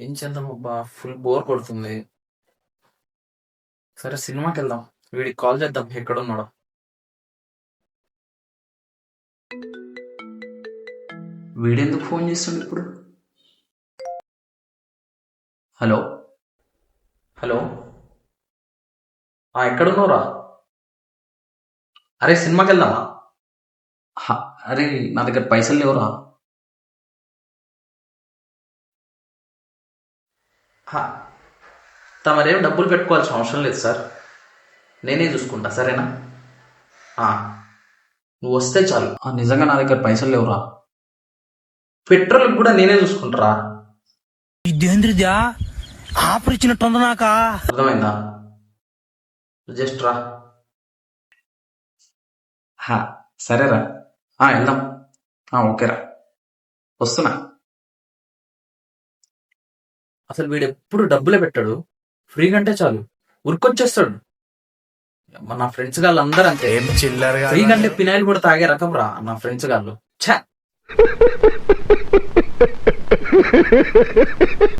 ఏం చేద్దాం అబ్బా, ఫుల్ బోర్ కొడుతుంది. సరే సినిమాకి వెళ్దాం. వీడికి కాల్ చేద్దాం ఎక్కడున్నాడో. వీడెందుకు ఫోన్ చేస్తుండు ఇప్పుడు? హలో హలో, ఎక్కడున్నావురా? అరే సినిమాకి వెళ్దామా? అరే నా దగ్గర పైసలు లేవురా. హ, తమరేం డబ్బులు పెట్టుకోవాల్సిన అవసరం లేదు సార్, నేనే చూసుకుంటా సరేనా? నువ్వు వస్తే చాలు. నిజంగా నా దగ్గర పైసలు లేవురా. పెట్రోల్ కూడా నేనే చూసుకుంటారా. ఇదేంద్రిదా ఆఫర్ ఇచ్చినట్టుంది నాకా. అర్థమైందా? జస్ట్ రా. సరేరా, వెళ్దాం. ఓకేరా, వస్తున్నా. అసలు వీడు ఎప్పుడు డబ్బులే పెట్టాడు, ఫ్రీగా అంటే చాలు ఉరికొచ్చేస్తాడు. నా ఫ్రెండ్స్ గాళ్ళు అందరూ అంతే. ఫ్రీగా అంటే పినాయిల్ కూడా తాగే రకం రా నా ఫ్రెండ్స్ గాళ్ళు. ఛా